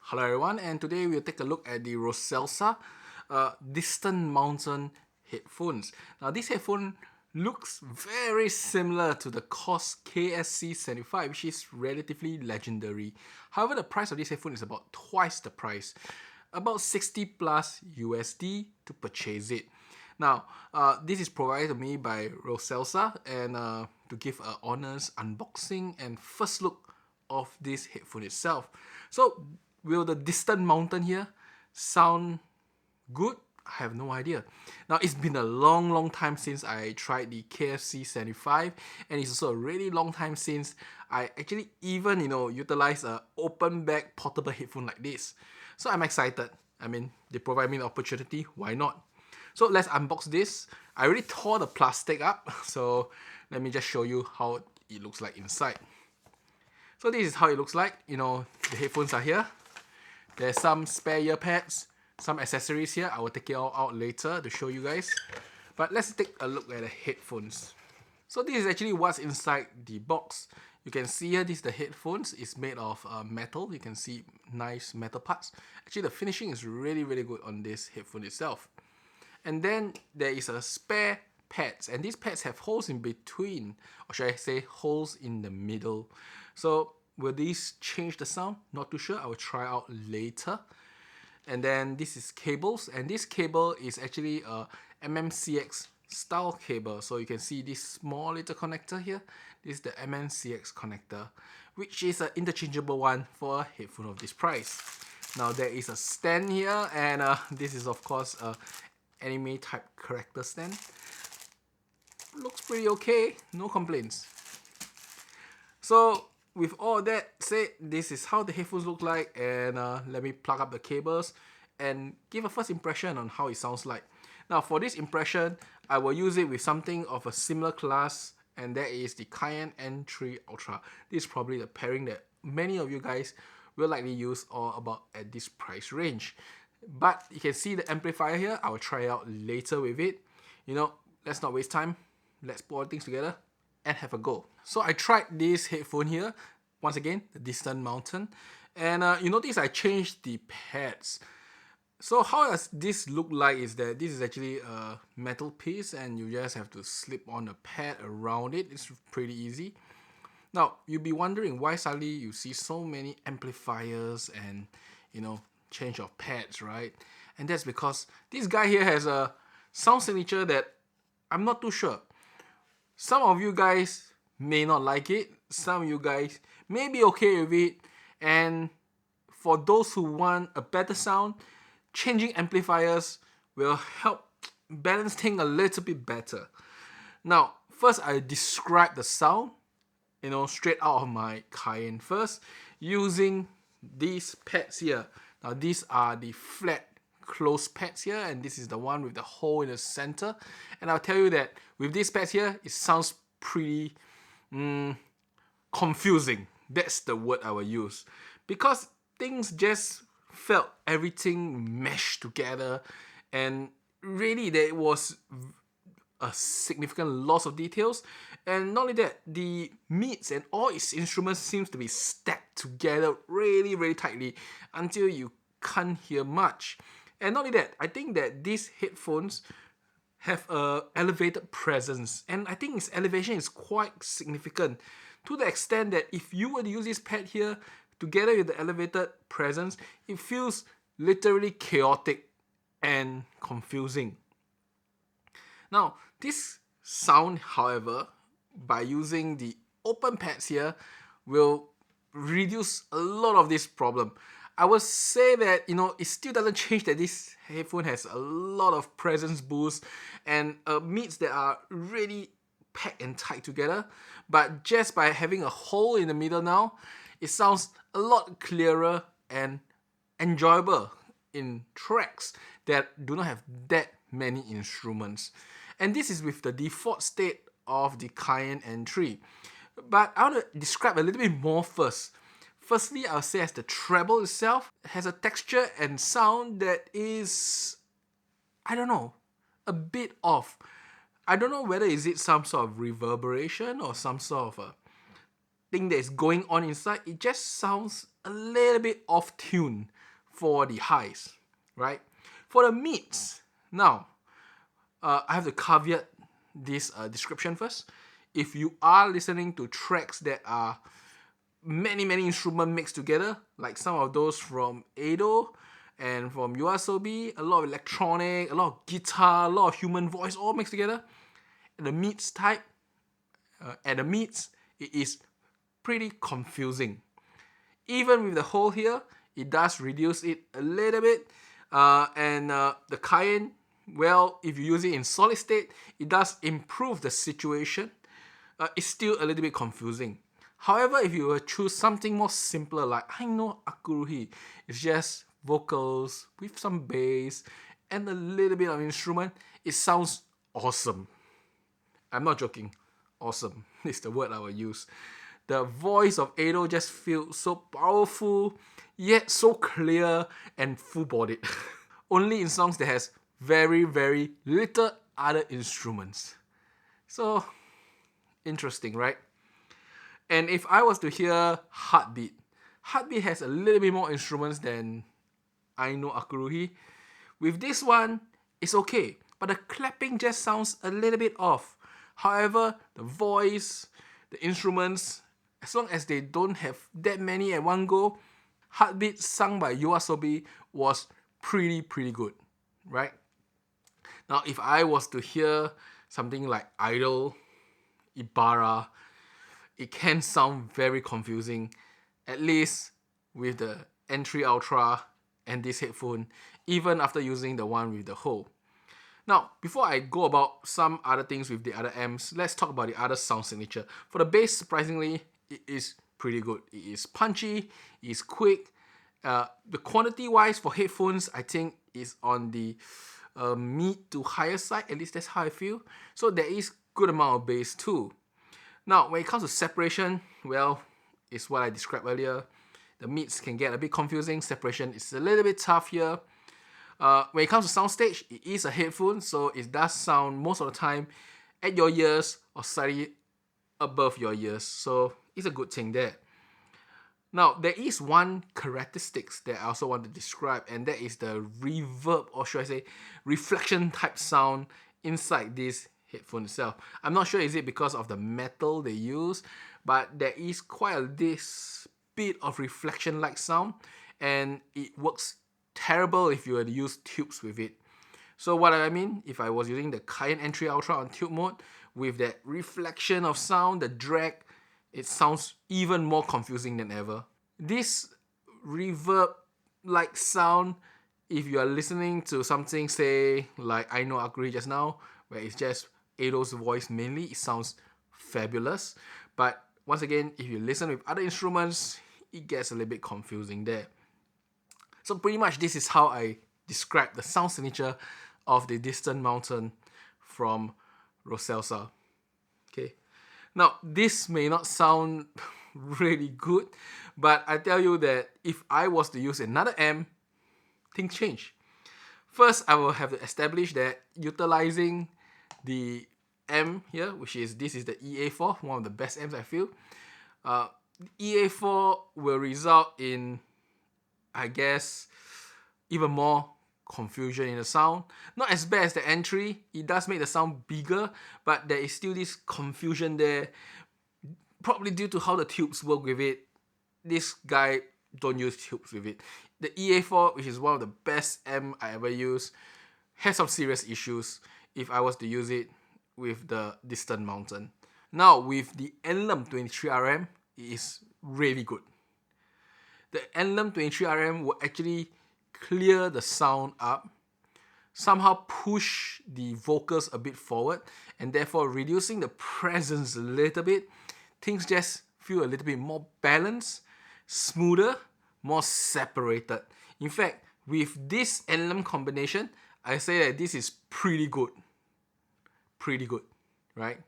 Hello everyone, and today we'll take a look at the Roselsa Distant Mountain headphones. Now this headphone looks very similar to the COS KSC-75, which is relatively legendary. However, the price of this headphone is about twice the price, about 60 plus USD to purchase it. Now, this is provided to me by Roselsa, and to give an honest unboxing and first look of this headphone itself. So, will the Distant Mountain here sound good? I have no idea. Now, it's been a long time since I tried the KSC-75, and it's also a really long time since I actually even, utilize a open back portable headphone like this. So I'm excited. I mean, they provide me the opportunity, why not? So let's unbox this. I already tore the plastic up, so let me just show you how it looks like inside. So this is how it looks like. The headphones are here. There's some spare ear pads, some accessories here. I will take it all out later to show you guys. But let's take a look at the headphones. So this is actually what's inside the box. You can see here, this is the headphones. It's made of metal. You can see nice metal parts. Actually, the finishing is really good on this headphone itself. And then there is a spare pads, and these pads have holes in between, or should I say holes in the middle. So will these change the sound? Not too sure. I will try out later. And then this is cables, and this cable is actually a MMCX style cable. So you can see this small little connector here. This is the MMCX connector, which is an interchangeable one for a headphone of this price. Now there is a stand here, and this is of course a anime type character stand. Looks pretty okay, no complaints. So with all that said, this is how the headphones look like, and let me plug up the cables and give a first impression on how it sounds like. Now for this impression, I will use it with something of a similar class, and that is the Canon N3 Ultra. This is probably the pairing that many of you guys will likely use or about at this price range. But you can see the amplifier here. I will try out later with it. Let's not waste time. Let's put all things together and have a go. So I tried this headphone here. Once again, the Distant Mountain. And you notice I changed the pads. So how does this look like is that this is actually a metal piece, and you just have to slip on a pad around it. It's pretty easy. Now, you'll be wondering why suddenly you see so many amplifiers and, change of pads, right? And that's because this guy here has a sound signature that I'm not too sure. Some of you guys may not like it. Some of you guys may be okay with it. And for those who want a better sound, changing amplifiers will help balance things a little bit better. Now, first I describe the sound, straight out of my Canon first, using these pads here. Now these are the flat closed pads here, and this is the one with the hole in the center. And I'll tell you that with these pads here, it sounds pretty confusing. That's the word I will use, because things just felt everything meshed together, and really there was a significant loss of details. And not only that, the mids and all its instruments seems to be stacked together really tightly until you can't hear much. And not only that, I think that these headphones have a elevated presence, and I think its elevation is quite significant, to the extent that if you were to use this pad here together with the elevated presence, it feels literally chaotic and confusing. Now, this sound, however, by using the open pads here, will reduce a lot of this problem. I would say that, it still doesn't change that this headphone has a lot of presence boost and mids that are really packed and tight together. But just by having a hole in the middle now, it sounds a lot clearer and enjoyable in tracks that do not have that many instruments. And this is with the default state of the Canon N3. But I want to describe a little bit more first. Firstly, I'll say as the treble itself has a texture and sound that is, I don't know, a bit off. I don't know whether is it some sort of reverberation or some sort of a thing that is going on inside. It just sounds a little bit off tune. for the highs, right? For the mids, now, I have to caveat this description first. If you are listening to tracks that are many instruments mixed together, like some of those from Ado and from USOB, a lot of electronic, a lot of guitar, a lot of human voice all mixed together, at the mids type, it is pretty confusing. Even with the hole here, it does reduce it a little bit. And the Cayenne, well, if you use it in solid state, it does improve the situation. It's still a little bit confusing. However, if you were choose something more simpler, like I know Akuruhi, it's just vocals with some bass and a little bit of instrument, it sounds awesome. I'm not joking. Awesome is the word I will use. The voice of Ado just feels so powerful, yet so clear and full-bodied. Only in songs that has very little other instruments. So, interesting, right? And if I was to hear Heartbeat has a little bit more instruments than I know Akuruhi. With this one, it's okay, but the clapping just sounds a little bit off. However, the voice, the instruments, as long as they don't have that many at one go, Heartbeat sung by YOASOBI was pretty good, right? Now, if I was to hear something like Idol, Ibarra, it can sound very confusing, at least with the Entry Ultra and this headphone, even after using the one with the hole. Now, before I go about some other things with the other amps, let's talk about the other sound signature. For the bass, surprisingly, it is pretty good. It is punchy, it is quick. The quantity-wise for headphones, I think is on the mid to higher side, at least that's how I feel. So there is good amount of bass too. Now, when it comes to separation, well, it's what I described earlier. The mids can get a bit confusing. Separation is a little bit tough here. When it comes to soundstage, it is a headphone, so it does sound most of the time at your ears or slightly above your ears. So it's a good thing there. Now, there is one characteristics that I also want to describe, and that is the reverb, or should I say, reflection type sound inside this headphone itself. I'm not sure is it because of the metal they use, but there is quite this bit of reflection-like sound, and it works terrible if you were to use tubes with it. So what I mean, if I was using the Cayenne Entry Ultra on tube mode, with that reflection of sound, the drag, it sounds even more confusing than ever. This reverb-like sound, if you are listening to something, say, like I Know Akuri just now, where it's just Ado's voice mainly, it sounds fabulous. But once again, if you listen with other instruments, it gets a little bit confusing there. So pretty much this is how I describe the sound signature of the Distant Mountain from Roselsa. Okay. Now, this may not sound really good, but I tell you that if I was to use another amp, things change. First, I will have to establish that utilizing the amp here, this is the EA4, one of the best amps I feel. EA4 will result in, I guess, even more confusion in the sound. Not as bad as the Entry, it does make the sound bigger, but there is still this confusion there, probably due to how the tubes work with it. This guy don't use tubes with it. The EA4, which is one of the best amp I ever used, has some serious issues if I was to use it with the Distant Mountain. Now, with the Enlem 23RM, it is really good. The Enlem 23RM will actually clear the sound up, somehow push the vocals a bit forward, and therefore reducing the presence a little bit. Things just feel a little bit more balanced, smoother, more separated. In fact, with this Enlem combination, I say that this is pretty good. Pretty good, right?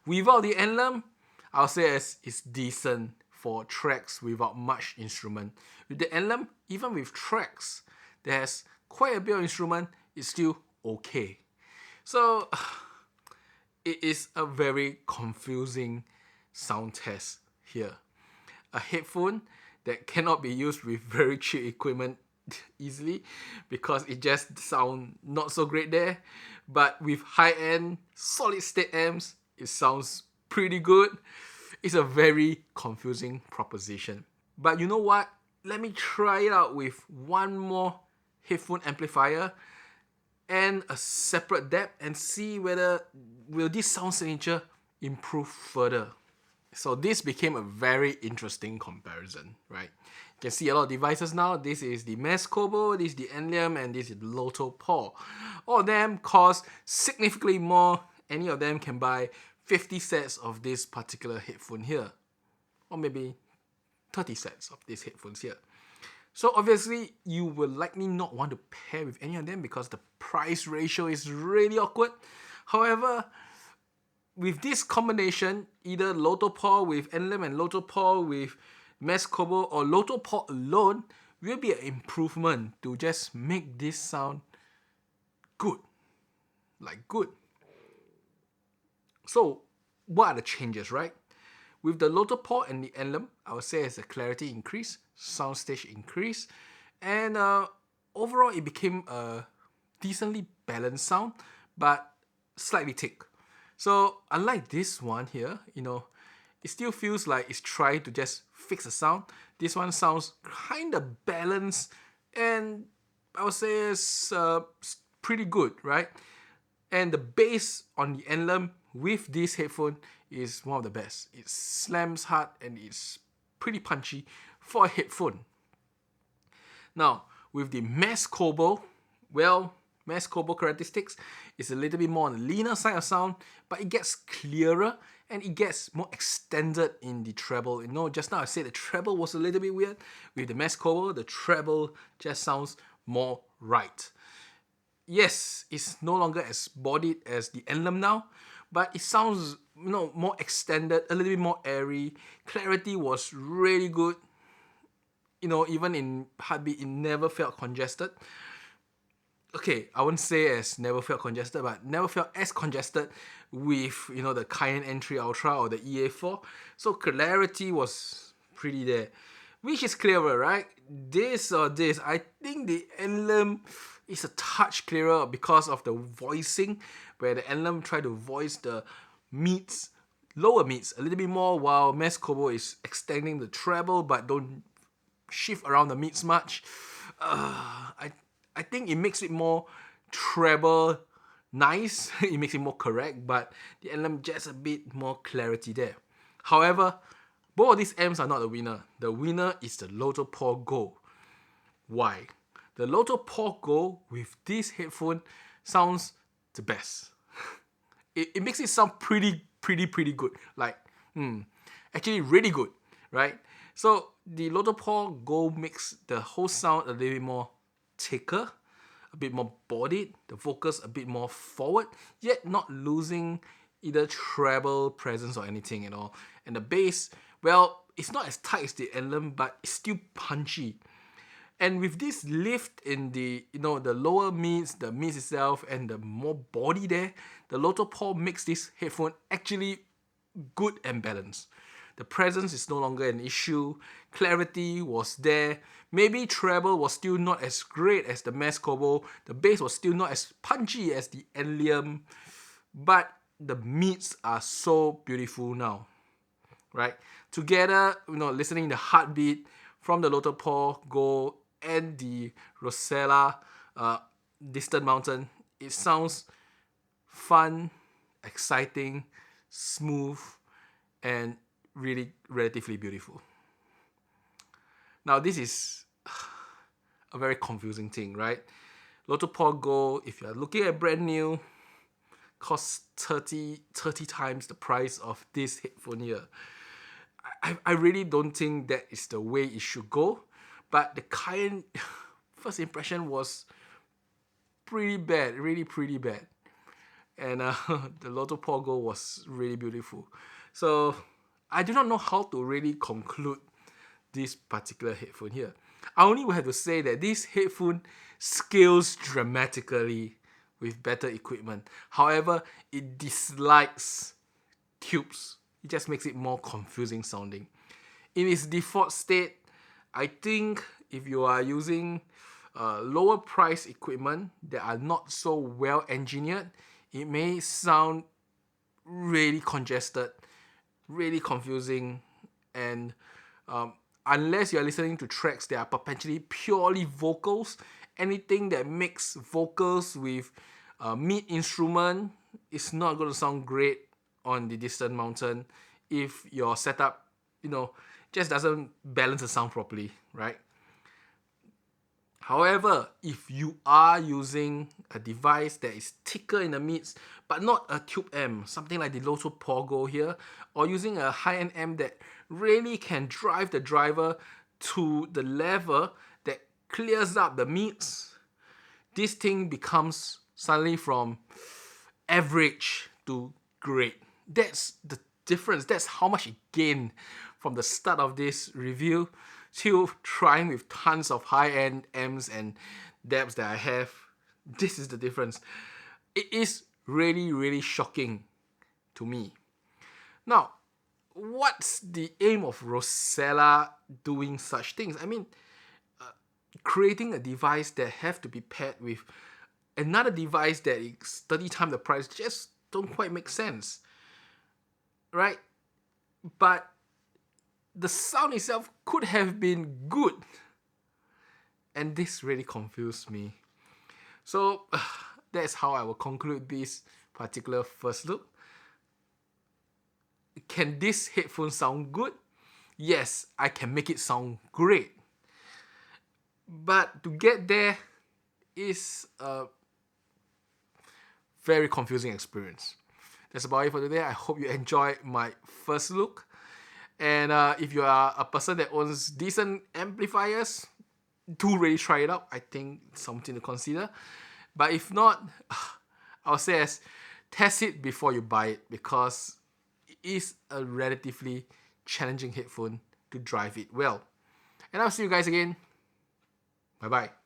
Without the Enlem, I'll say it's decent for tracks without much instrument. With the Enlem, even with tracks, there's quite a bit of instrument, it's still okay. So, it is a very confusing sound test here. A headphone that cannot be used with very cheap equipment easily because it just sounds not so great there. But with high-end solid state amps, it sounds pretty good. It's a very confusing proposition. But you know what? Let me try it out with one more headphone amplifier and a separate depth and see whether will this sound signature improve further. So this became a very interesting comparison, right? You can see a lot of devices now. This is the Mesh Kobo, this is the Enlium, and this is the Loto Paw. All of them cost significantly more. Any of them can buy 50 sets of this particular headphone here. Or maybe 30 sets of these headphones here. So obviously, you will likely not want to pair with any of them because the price ratio is really awkward. However, with this combination, either Loto Paw with Enlium and Loto Paw with Mesh Kobo or Loto Paw alone will be an improvement to just make this sound good. Like good. So, what are the changes, right? With the Loto Paw and the Enlium, I would say it's a clarity increase, soundstage increase, and overall it became a decently balanced sound, but slightly thick. So unlike this one here, it still feels like it's trying to just fix the sound. This one sounds kind of balanced, and I would say it's pretty good, right? And the bass on the Enlium with this headphone is one of the best. It slams hard and it's pretty punchy for a headphone. Now, with the Mesh Kobo, well, Mesh Kobo characteristics is a little bit more on the leaner side of sound, but it gets clearer and it gets more extended in the treble. Just now I said the treble was a little bit weird. With the Mesh Kobo, the treble just sounds more right. Yes, it's no longer as bodied as the Enlium now, but it sounds more extended, a little bit more airy. Clarity was really good. Even in heartbeat, it never felt congested. Okay, I wouldn't say as never felt congested, but never felt as congested with the Canon N3 Ultra or the EA4. So clarity was pretty there. Which is clearer, right? This or this? I think the Enlium is a touch clearer because of the voicing, where the Enlium try to voice the mids, lower mids a little bit more, while Mesh Kobo is extending the treble but don't shift around the mids much. I think it makes it more treble nice. It makes it more correct, but the Enlium just a bit more clarity there. However, both of these amps are not the winner. The winner is the Loto Paw Go. Why? The Loto Paw Go with this headphone sounds the best. It makes it sound pretty good. Like, actually really good, right? So the Loto Paw Go makes the whole sound a little bit more thicker, a bit more bodied, the vocals a bit more forward, yet not losing either treble presence or anything at all. And the bass, well, it's not as tight as the Enlium, but it's still punchy. And with this lift in the the lower mids, the mids itself, and the more body there, the Loto Paw makes this headphone actually good and balanced. The presence is no longer an issue. Clarity was there. Maybe treble was still not as great as the Mesh Kobo. The bass was still not as punchy as the Enlium. But the mids are so beautiful now, right? Together, listening the heartbeat from the Loto Paw Go and the Rosella Distant Mountain, it sounds fun, exciting, smooth, and really relatively beautiful. Now this is a very confusing thing, right? Loto Paw Go, if you're looking at brand new, costs 30 times the price of this headphone here. I really don't think that is the way it should go. But the Canon first impression was pretty bad, really pretty bad. And the Loto Paw Go was really beautiful. So I do not know how to really conclude this particular headphone here. I only will have to say that this headphone scales dramatically with better equipment. However, it dislikes tubes. It just makes it more confusing sounding. In its default state, I think if you are using lower price equipment that are not so well engineered, it may sound really congested, really confusing, and unless you're listening to tracks that are potentially purely vocals, anything that makes vocals with mid instrument is not going to sound great on the distant mountain if your setup, just doesn't balance the sound properly, right? However, if you are using a device that is thicker in the mids, but not a tube amp, something like the Loto Pogo here, or using a high-end amp that really can drive the driver to the level that clears up the mids, this thing becomes suddenly from average to great. That's the difference. That's how much it gained from the start of this review to trying with tons of high-end amps and depths that I have. This is the difference. It is really, really shocking to me. Now, what's the aim of Rosella doing such things? I mean, creating a device that have to be paired with another device that is 30 times the price just don't quite make sense, right? But the sound itself could have been good, and this really confused me. So that's how I will conclude this particular first look. Can this headphone sound good? Yes, I can make it sound great. But to get there is a very confusing experience. That's about it for today. I hope you enjoyed my first look. And if you are a person that owns decent amplifiers, do really try it out. I think it's something to consider. But if not, I'll say test it before you buy it, because it is a relatively challenging headphone to drive it well. And I'll see you guys again. Bye bye.